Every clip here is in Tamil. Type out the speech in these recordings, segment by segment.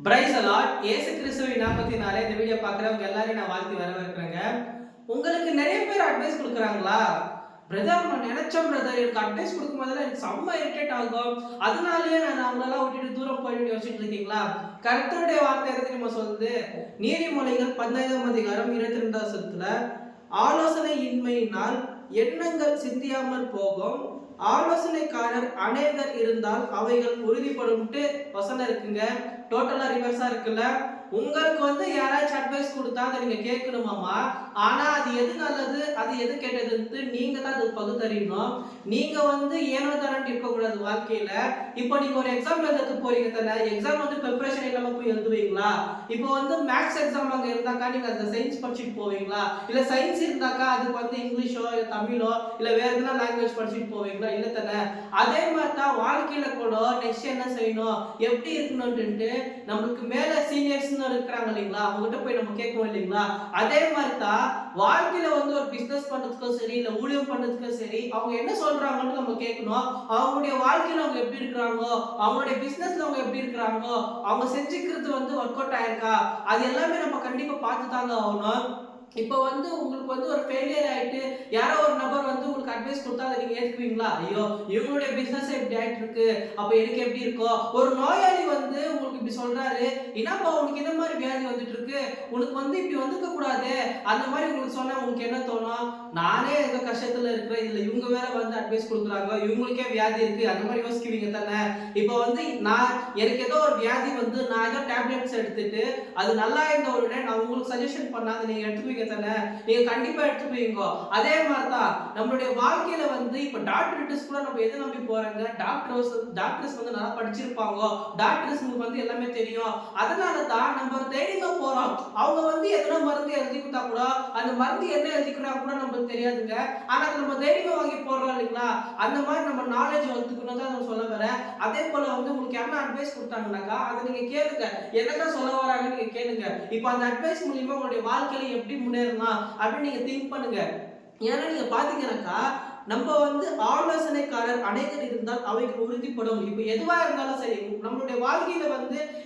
பிரைஸ் அலாட் இயேசு கிறிஸ்துவின் நாமத்தினாலே இந்த வீடியோ பார்க்குறவங்க எல்லாரையும் நான் வாழ்த்தி வரவேற்கிறேங்க. உங்களுக்கு நிறைய பேர் அட்வைஸ் கொடுக்குறாங்களா? பிரதர் நான் நினைச்சோம் பிரதர் எனக்கு அட்வைஸ் கொடுக்கும் போதெல்லாம் எனக்கு செம்ம இரிட்டேட் ஆகும். அதனாலேயே நான் அவங்களெல்லாம் விட்டுட்டு தூரம் போயிட்டு யோசிச்சுட்டு இருக்கீங்களா? கர்த்தருடைய வார்த்தை எதை தெரியுமா சொல்லுது? நீதிமொழிகள் 15ஆம் அதிகாரம் 22ஆம் வசனத்துல ஆலோசனை இன்மையினால் எண்ணங்கள் சிந்தியாமல் போகும், ஆலோசனைக்காரர் அநேகர் இருந்தால் அவைகள் உறுதிப்படும்ட்டு வசனம் இருக்குங்க. டோட்டலா ரிவர்ஸா இருக்குல்ல. உங்களுக்கு யாராச்சும் அட்வைஸ் கொடுத்தா அதை நீங்க கேட்கணுமாமா. ஆனா அது எது நல்லது அது எது கெட்டதுன்னு நீங்க தான் அது பகுத்தறியணும். நீங்க ஏனோ தானே இருக்கக்கூடாது வாழ்க்கையில. இப்போ நீங்க ஒரு எக்ஸாம் எழுத போறீங்க தானே, எக்ஸாம் ப்ரிப்பரேஷன் இல்லாம போய் எழுதுவீங்களா? இப்போ மேக்ஸ் எக்ஸாம் அங்க இருந்தாக்கா நீங்க அந்த சயின்ஸ் படிச்சுட்டு போவீங்களா? இல்ல சயின்ஸ் இருந்தாக்கா அதுக்கு இங்கிலீஷோ இல்ல தமிழோ இல்ல வேற எதுனா லாங்குவேஜ் படிச்சுட்டு போவீங்களா? இல்ல தானே. அதே மாதிரி தான் வாழ்க்கையில கூட நெக்ஸ்ட் என்ன செய்யணும், எப்படி இருக்கணும்ட்டு நம்மளுக்கு மேல சீனியர்ஸ் இருக்கிறாங்க இல்லைங்களா, அவங்ககிட்ட போய் நம்ம கேட்கணும் இல்லைங்களா. அதே மாதிரி தான் வாழ்க்கையில ஒரு பிசினஸ் பண்றதுக்கும் சரி இல்ல ஊழியம் பண்றதுக்கும் சரி அவங்க என்ன சொல்றாங்கன்னு நம்ம கேட்கணும். அவங்களுடைய வாழ்க்கையில அவங்க எப்படி இருக்கிறாங்களோ, அவங்களுடைய பிசினஸ்ல அவங்க எப்படி இருக்கிறாங்களோ, அவங்க செஞ்சுக்கிறது ஒர்க் அவுட் ஆயிருக்கா, அது எல்லாமே நம்ம கண்டிப்பா பார்த்து தாங்க ஆகணும். இப்போ உங்களுக்கு ஒரு ஃபெயிலியர் ஆயிட்டு யாரோ ஒரு நபர் உங்களுக்கு அட்வைஸ் கொடுத்தா அதை நீங்க ஏத்துக்குவீங்களா? ஐயோ இவங்களுடைய பிசினஸ் இப்படி ஆயிட்டு இருக்கு, அப்ப எனக்கு எப்படி இருக்கும்? ஒரு நோயாளி உங்களுக்கு இப்படி சொல்றாரு, என்னப்பா உனக்கு இந்த மாதிரி வியாதி வந்துட்டு இருக்கு, உனக்கு இப்படி வந்துக்க கூடாது, அந்த மாதிரி உங்களுக்கு சொன்னா உங்களுக்கு என்ன தோணும்? நானே ஏதோ கஷ்டத்துல இருக்கிறேன், இதுல இவங்க வேற அட்வைஸ் கொடுக்குறாங்க, இவங்களுக்கே வியாதி இருக்கு, அந்த மாதிரி யோசிக்குவீங்க தானே. இப்போ நான் எனக்கு ஏதோ ஒரு வியாதி நான் ஏதோ டேப்லெட்ஸ் எடுத்துட்டு அது நல்லா இருந்த உடனே நான் உங்களுக்கு சஜஷன் பண்ணா அதை நீங்க எடுத்துப்பீங்க தானே, நீங்க கண்டிப்பா எடுத்துப்பீங்க. அதே மாதிரி தான் நம்மளுடைய வாழ்க்கையில இப்ப டாக்டர்ஸ் கூட நம்ம எதை நம்பி போறாங்க, டாக்டர்ஸ் நல்லா படிச்சிருப்பாங்க, டாக்டர்ஸ்க்கு எல்லாமே தெரியும். அதனால தான் நம்ம தேடிங்க போறோம். அவங்க எதனா மருந்து எழுதி கொடுத்தா கூட அந்த மருந்து என்ன எழுதிக்கிறா கூட நமக்கு தெரியாதுங்க. ஆனா நம்ம தேடிங்க வாங்கி போடுறோம் இல்லைங்களா, அந்த மாதிரி நம்ம நாலேஜ் வளர்த்துக்கணும் தான் நான் சொல்ல வரேன். அதே போல உங்களுக்கு யாரா அட்வைஸ் கொடுத்தாங்கன்னாக்கா அதை நீங்க கேளுங்க, என்னதான் சொல்ல வராங்கன்னு நீங்க கேளுங்க. இப்போ அந்த அட்வைஸ் மூலியமா உங்களுடைய வாழ்க்கையில எப்படி முன்னேறலாம் அப்படின்னு நீங்க திங்க் பண்ணுங்க. ஏன்னா நீங்க பாத்தீங்கன்னாக்கா நம்ம ஆலோசனைக்காரர் அநேகர் இருந்தால் அவைகள் உறுதிப்படும். இப்போ எதுவா இருந்தாலும் சரி நம்மளுடைய வாழ்க்கையில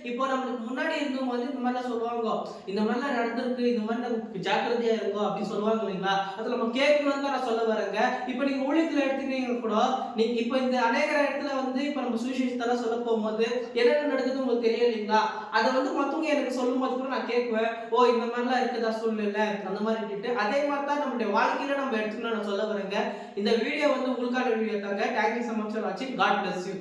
இப்போ நம்மளுக்கு முன்னாடி இருந்தவங்க இந்த மாதிரிலாம் சொல்லுவாங்க, இந்த மாதிரிலாம் நடந்திருக்கு, இந்த மாதிரி ஜாக்கிரதையா இருக்கும் அப்படின்னு சொல்லுவாங்க இல்லைங்களா. அது நம்ம கேட்கணும்னு தான் நான் சொல்ல வரேங்க. இப்போ நீங்க ஊழியத்துல எடுத்துக்கிட்டீங்க கூட நீங்க இப்போ இந்த அநேக இடத்துல இப்போ நம்ம சுவிசேஷத்தெல்லாம் சொல்ல போகும்போது என்னென்ன நடக்குது உங்களுக்கு தெரியும் இல்லைங்களா. அதை மற்றவங்க எனக்கு சொல்லும் போது கூட நான் கேட்குவேன், ஓ இந்த மாதிரிலாம் இருக்குதா சூழ்நிலை அந்த மாதிரி. அதே மாதிரி தான் நம்மளுடைய வாழ்க்கையில நம்ம எடுத்துக்கணும் நான் சொல்ல வரேங்க. இந்த வீடியோ உங்களுக்கான வீடியோ தாங்க. Thank you so much for watching. God bless you.